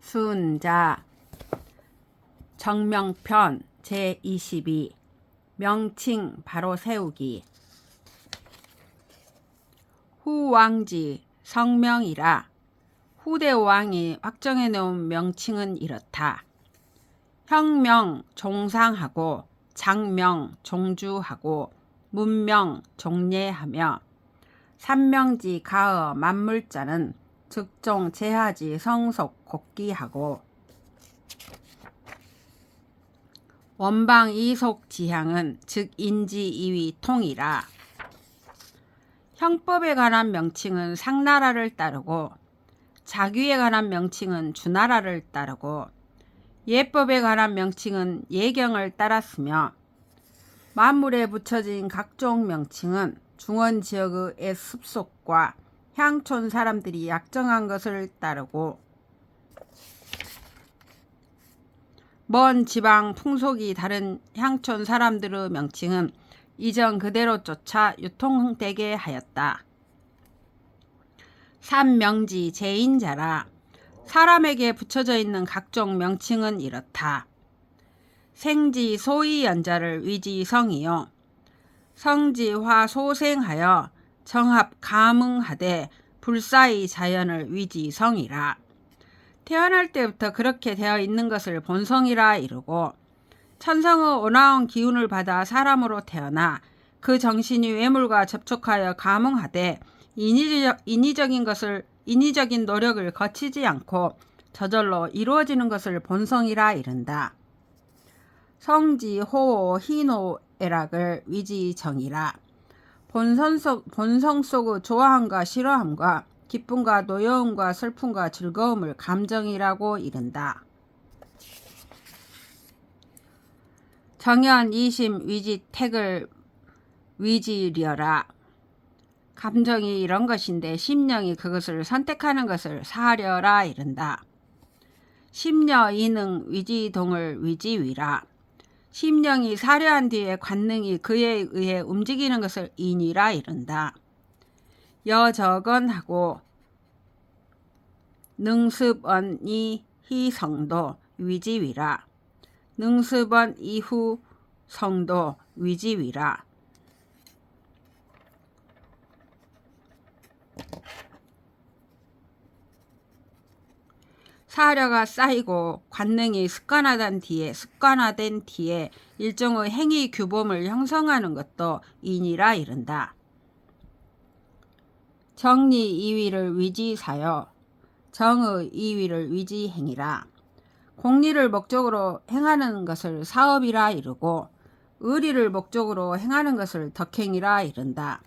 순자 정명편 제22 명칭 바로 세우기. 후왕지 성명이라. 후대왕이 확정해 놓은 명칭은 이렇다. 형명 종상하고 장명 종주하고 문명 종례하며 삼명지 가어 만물자는 즉종 제하지 성속 곡기하고 원방 이속 지향은 즉 인지 이위 통이라. 형법에 관한 명칭은 상나라를 따르고 자규에 관한 명칭은 주나라를 따르고 예법에 관한 명칭은 예경을 따랐으며 만물에 붙여진 각종 명칭은 중원지역의 습속과 향촌 사람들이 약정한 것을 따르고 먼 지방 풍속이 다른 향촌 사람들의 명칭은 이전 그대로 쫓아 유통되게 하였다. 삼명지 제인자라. 사람에게 붙여져 있는 각종 명칭은 이렇다. 생지 소위 연자를 위지성이요 성지화 소생하여 정합 감응하되 불사의 자연을 위지성이라. 태어날 때부터 그렇게 되어 있는 것을 본성이라 이르고 천성의 온화한 기운을 받아 사람으로 태어나 그 정신이 외물과 접촉하여 감응하되 인위적인 노력을 거치지 않고 저절로 이루어지는 것을 본성이라 이른다. 성지 호호 희노애락을 위지정이라. 본성 속의 좋아함과 싫어함과 기쁨과 노여움과 슬픔과 즐거움을 감정이라고 이른다. 정연 이심 위지 택을 위지려라. 감정이 이런 것인데 심령이 그것을 선택하는 것을 사려라 이른다. 심려 이능 위지동을 위지위라. 심령이 사려한 뒤에 관능이 그에 의해 움직이는 것을 인이라 이른다. 여적언하고 능습언이 희성도 위지위라. 능습언 이후 성도 위지위라. 사려가 쌓이고 관능이 습관화된 뒤에 일종의 행위 규범을 형성하는 것도 인이라 이른다. 정리 이위를 위지사여 정의 이위를 위지행이라. 공리를 목적으로 행하는 것을 사업이라 이르고 의리를 목적으로 행하는 것을 덕행이라 이른다.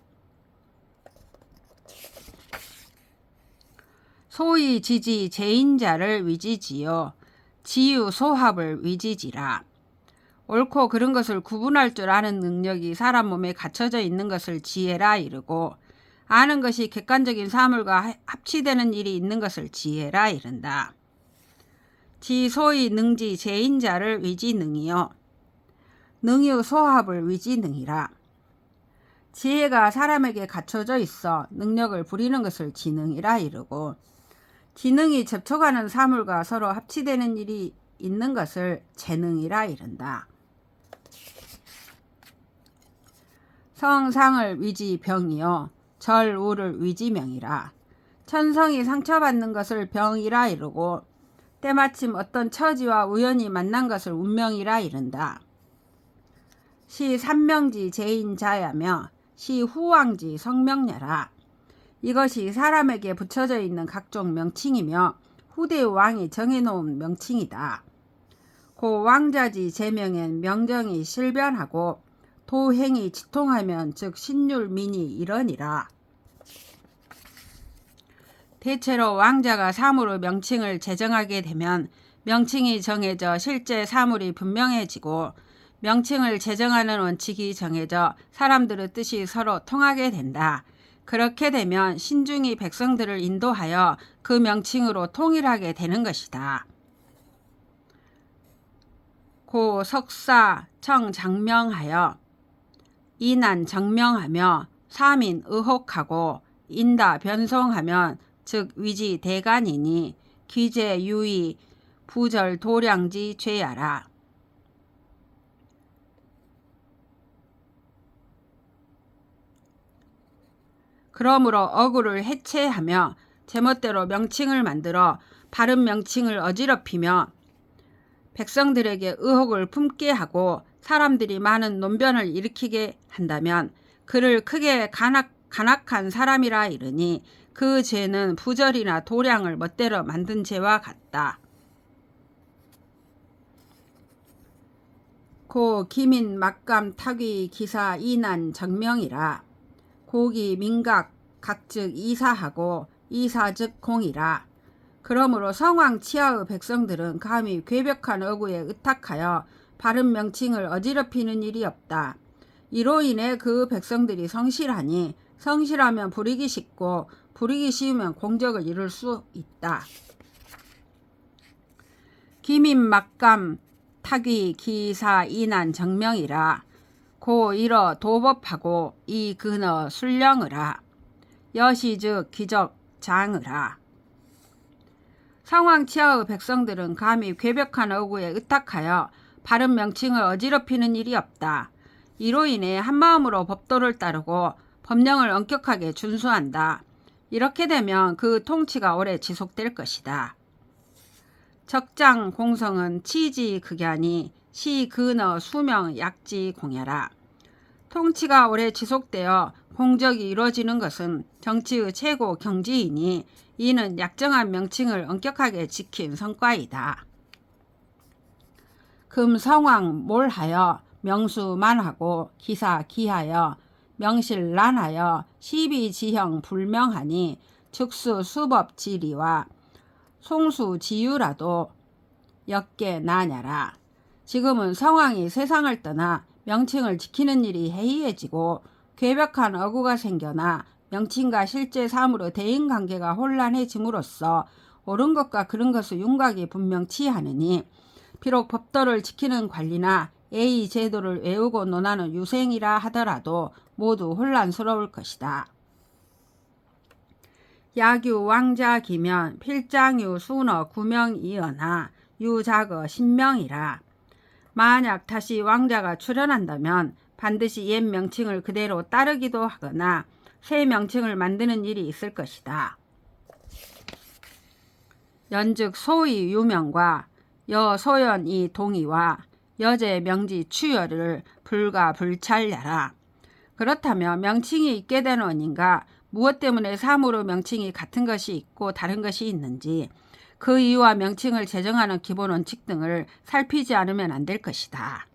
소위 지지 제인자를 위지지요 지유 소합을 위지지라. 옳고 그른 것을 구분할 줄 아는 능력이 사람 몸에 갖춰져 있는 것을 지혜라 이르고 아는 것이 객관적인 사물과 합치되는 일이 있는 것을 지혜라 이른다. 지소위 능지 제인자를 위지능이요 능유 소합을 위지능이라. 지혜가 사람에게 갖춰져 있어 능력을 부리는 것을 지능이라 이르고 지능이 접촉하는 사물과 서로 합치되는 일이 있는 것을 재능이라 이른다. 성상을 위지병이요 절우를 위지명이라. 천성이 상처받는 것을 병이라 이르고 때마침 어떤 처지와 우연히 만난 것을 운명이라 이른다. 시 삼명지 제인자야며 시 후왕지 성명야라. 이것이 사람에게 붙여져 있는 각종 명칭이며 후대의 왕이 정해놓은 명칭이다. 고 왕자지 제명엔 명정이 실변하고 도행이 지통하면 즉 신율민이 이러니라. 대체로 왕자가 사물의 명칭을 제정하게 되면 명칭이 정해져 실제 사물이 분명해지고 명칭을 제정하는 원칙이 정해져 사람들의 뜻이 서로 통하게 된다. 그렇게 되면 신중히 백성들을 인도하여 그 명칭으로 통일하게 되는 것이다. 고 석사 청장명하여 인한 정명하며 사민 의혹하고 인다 변송하면 즉 위지 대간이니 기재 유의 부절 도량지 죄야라. 그러므로 어구를 해체하며 제멋대로 명칭을 만들어 바른 명칭을 어지럽히며 백성들에게 의혹을 품게 하고 사람들이 많은 논변을 일으키게 한다면 그를 크게 간악한 사람이라 이르니 그 죄는 부절이나 도량을 멋대로 만든 죄와 같다. 고 기민 막감 타귀 기사 이난 정명이라. 고기 민각 각즉 이사하고 이사즉 공이라. 그러므로 성왕 치하의 백성들은 감히 괴벽한 어구에 의탁하여 바른 명칭을 어지럽히는 일이 없다. 이로 인해 그 백성들이 성실하니 성실하면 부리기 쉽고 부리기 쉬우면 공적을 이룰 수 있다. 기민 막감 타귀 기사 이난 정명이라. 고 이러 도법하고 이 근어 술령으라. 여시즉 기적 장으라. 성왕 치하의 백성들은 감히 괴벽한 어구에 의탁하여 바른 명칭을 어지럽히는 일이 없다. 이로 인해 한마음으로 법도를 따르고 법령을 엄격하게 준수한다. 이렇게 되면 그 통치가 오래 지속될 것이다. 적장 공성은 치지 극야니 시 근어 수명 약지 공야라. 통치가 오래 지속되어 공적이 이루어지는 것은 정치의 최고 경지이니 이는 약정한 명칭을 엄격하게 지킨 성과이다. 금성왕 몰하여 명수만하고 기사 기하여 명실난하여 시비지형 불명하니 즉수 수법지리와 송수지유라도 역계 나냐라. 지금은 성왕이 세상을 떠나 명칭을 지키는 일이 해이해지고 괴벽한 어구가 생겨나 명칭과 실제 삶으로 대인관계가 혼란해짐으로써 옳은 것과 그른 것의 윤곽이 분명치 하느니 비록 법도를 지키는 관리나 예의 제도를 외우고 논하는 유생이라 하더라도 모두 혼란스러울 것이다. 야규 왕자 기면 필장유 순어 구명이어나 유자거 신명이라. 만약 다시 왕자가 출현한다면 반드시 옛 명칭을 그대로 따르기도 하거나 새 명칭을 만드는 일이 있을 것이다. 연즉 소위 유명과 여소연이 동의와 여제 명지 추여를 불가 불찰야라. 그렇다면 명칭이 있게 된 원인과 무엇 때문에 사무로 명칭이 같은 것이 있고 다른 것이 있는지 그 이유와 명칭을 제정하는 기본 원칙 등을 살피지 않으면 안 될 것이다.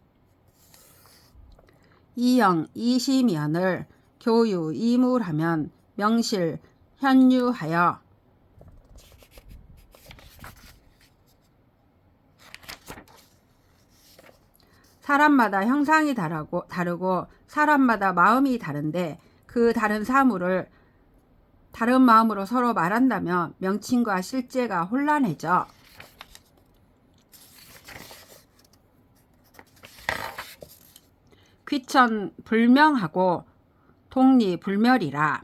이영 이시면을 교유 이물하면 명실 현유하여 사람마다 형상이 다르고 사람마다 마음이 다른데 그 다른 사물을 다른 마음으로 서로 말한다면 명칭과 실제가 혼란해져. 귀천 불명하고 동리 불멸이라.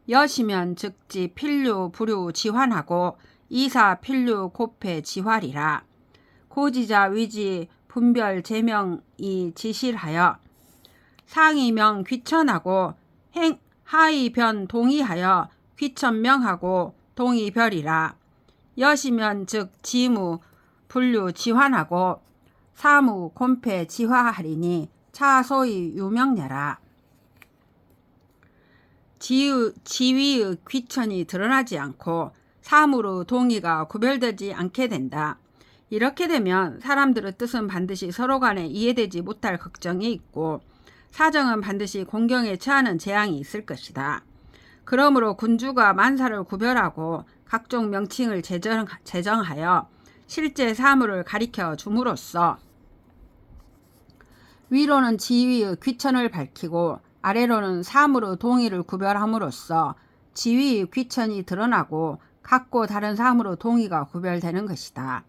여시면 즉지 필류 부류 지환하고 이사 필류 고패 지활이라. 고지자 위지 분별 제명이 지실하여 상이명 귀천하고 하이변 동의하여 귀천명하고 동의별이라. 여시면 즉 지무 분류 지환하고 사무 곤패 지화하리니 차소이 유명야라. 지위의 귀천이 드러나지 않고 사무로 동의가 구별되지 않게 된다. 이렇게 되면 사람들의 뜻은 반드시 서로 간에 이해되지 못할 걱정이 있고 사정은 반드시 공경에 처하는 재앙이 있을 것이다. 그러므로 군주가 만사를 구별하고 각종 명칭을 제정하여 실제 사물을 가리켜 줌으로써 위로는 지위의 귀천을 밝히고 아래로는 사물의 동의를 구별함으로써 지위의 귀천이 드러나고 같고 다른 사물의 동의가 구별되는 것이다.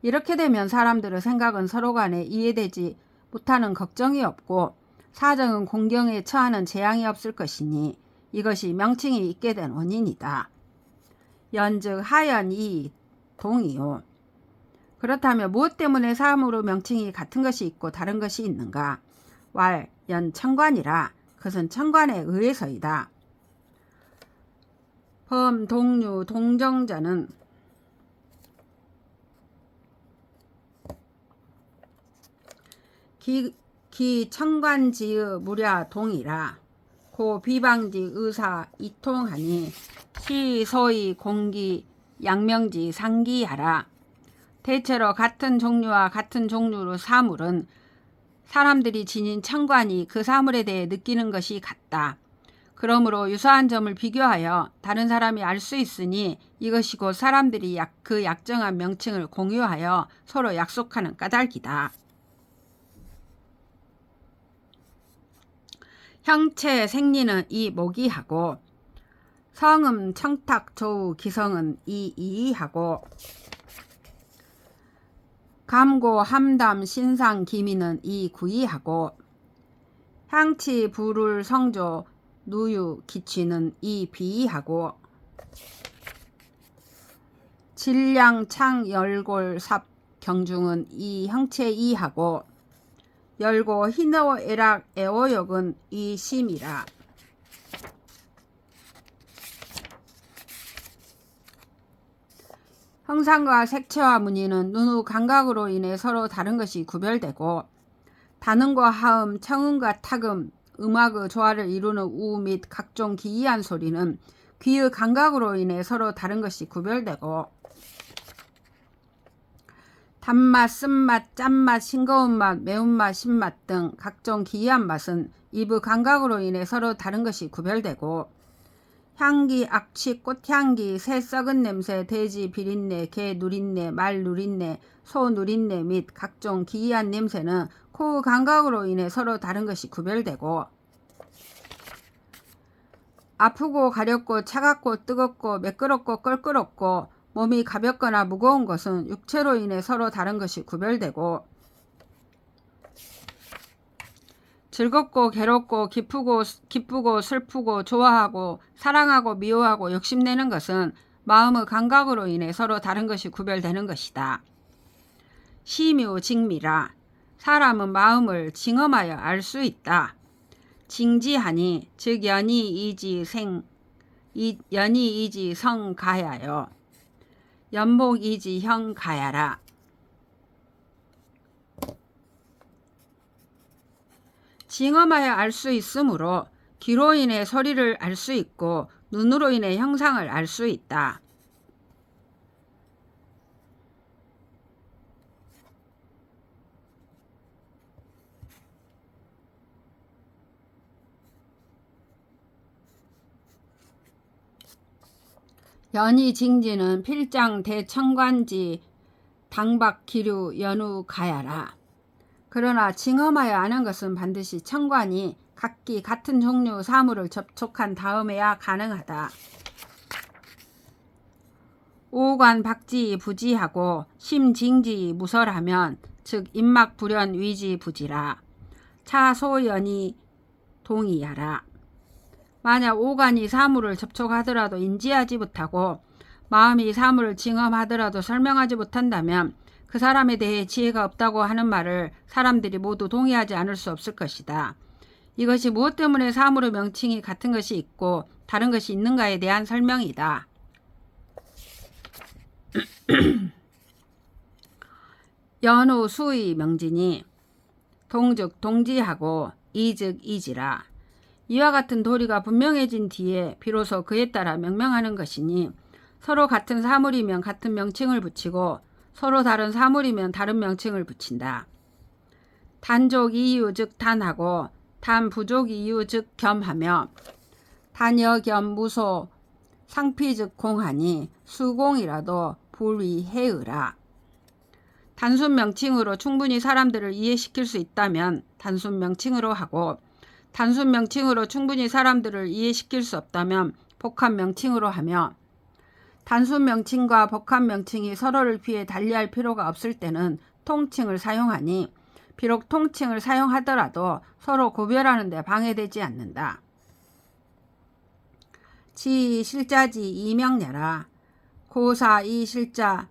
이렇게 되면 사람들의 생각은 서로 간에 이해되지 못하는 걱정이 없고 사정은 공경에 처하는 재앙이 없을 것이니 이것이 명칭이 있게 된 원인이다. 연즉 하연이 동이요. 그렇다면 무엇 때문에 사물의 명칭이 같은 것이 있고 다른 것이 있는가? 왈, 연, 천관이라. 그것은 천관에 의해서이다. 범, 동류, 동정자는 기 천관지의 무랴 동이라. 고 비방지 의사 이통하니 시 소위 공기 양명지 상기하라. 대체로 같은 종류와 같은 종류의 사물은 사람들이 지닌 천관이 그 사물에 대해 느끼는 것이 같다. 그러므로 유사한 점을 비교하여 다른 사람이 알 수 있으니 이것이 곧 사람들이 그 약정한 명칭을 공유하여 서로 약속하는 까닭이다. 형체 생리는 이 모기하고 성음 청탁 조우 기성은 이 이이하고 감고 함담 신상 기미는 이 구이하고 향치 불울 성조 누유 기취는 이 비이하고 질량 창 열골 삽 경중은 이 형체 이하고 열고 희노 애락 애오욕은 이 심이라. 형상과 색채와 무늬는 눈의 감각으로 인해 서로 다른 것이 구별되고 단음과 하음, 청음과 탁음, 음악의 조화를 이루는 우 및 각종 기이한 소리는 귀의 감각으로 인해 서로 다른 것이 구별되고 단맛, 쓴맛, 짠맛, 싱거운 맛, 매운맛, 신맛 등 각종 기이한 맛은 입의 감각으로 인해 서로 다른 것이 구별되고 향기, 악취, 꽃향기, 새 썩은 냄새, 돼지 비린내, 개 누린내, 말 누린내, 소 누린내 및 각종 기이한 냄새는 코의 감각으로 인해 서로 다른 것이 구별되고 아프고 가렵고 차갑고 뜨겁고 매끄럽고 껄끄럽고 몸이 가볍거나 무거운 것은 육체로 인해 서로 다른 것이 구별되고 즐겁고 괴롭고 기쁘고 슬프고 좋아하고 사랑하고 미워하고 욕심내는 것은 마음의 감각으로 인해 서로 다른 것이 구별되는 것이다. 시묘 징미라. 사람은 마음을 징험하여 알 수 있다. 징지하니 즉 연이 이지 성 가야여 연복 이지 형 가야라. 징험하여 알 수 있으므로 귀로 인해 소리를 알 수 있고 눈으로 인해 형상을 알 수 있다. 연이 징지는 필장 대천관지 당박 기류 연우 가야라. 그러나 징험하여 아는 것은 반드시 천관이 각기 같은 종류 사물을 접촉한 다음에야 가능하다. 오관 박지 부지하고 심징지 무설하면 즉 입막 불연 위지 부지라. 차소연이 동의하라. 만약 오관이 사물을 접촉하더라도 인지하지 못하고 마음이 사물을 징험하더라도 설명하지 못한다면 그 사람에 대해 지혜가 없다고 하는 말을 사람들이 모두 동의하지 않을 수 없을 것이다. 이것이 무엇 때문에 사물의 명칭이 같은 것이 있고 다른 것이 있는가에 대한 설명이다. 연후 수의 명진이 동즉 동지하고 이즉 이지라. 이와 같은 도리가 분명해진 뒤에 비로소 그에 따라 명명하는 것이니 서로 같은 사물이면 같은 명칭을 붙이고 서로 다른 사물이면 다른 명칭을 붙인다. 단족 이유 즉 단하고 단부족 이유 즉 겸하며 단여 겸 무소 상피 즉 공하니 수공이라도 불위해의라. 단순 명칭으로 충분히 사람들을 이해시킬 수 있다면 단순 명칭으로 하고 단순 명칭으로 충분히 사람들을 이해시킬 수 없다면 복합 명칭으로 하며 단순 명칭과 복합 명칭이 서로를 피해 달리할 필요가 없을 때는 통칭을 사용하니 비록 통칭을 사용하더라도 서로 구별하는 데 방해되지 않는다. 지 실자지 이명야라. 고사 이 실자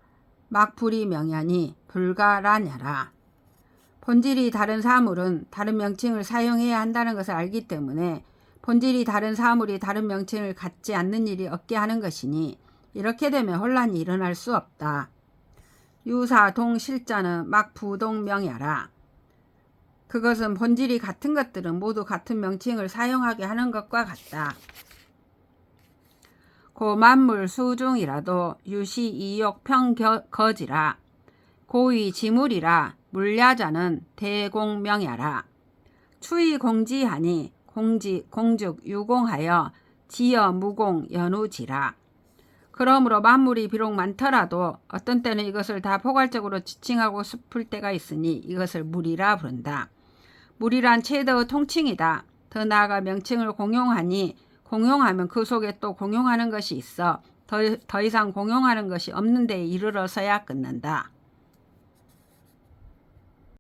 막불이 명하니 불가라냐라. 본질이 다른 사물은 다른 명칭을 사용해야 한다는 것을 알기 때문에 본질이 다른 사물이 다른 명칭을 갖지 않는 일이 없게 하는 것이니 이렇게 되면 혼란이 일어날 수 없다. 유사동 실자는 막부동명야라. 그것은 본질이 같은 것들은 모두 같은 명칭을 사용하게 하는 것과 같다. 고 만물 수중이라도 유시 이욕 평거지라. 고위 지물이라 물야자는 대공명야라. 추이 공지하니 공죽 유공하여 지어 무공 연우지라. 그러므로 만물이 비록 많더라도 어떤 때는 이것을 다 포괄적으로 지칭하고 싶을 때가 있으니 이것을 물이라 부른다. 물이란 최대의 통칭이다. 더 나아가 명칭을 공용하니 공용하면 그 속에 또 공용하는 것이 있어 더 이상 공용하는 것이 없는 데에 이르러서야 끝난다.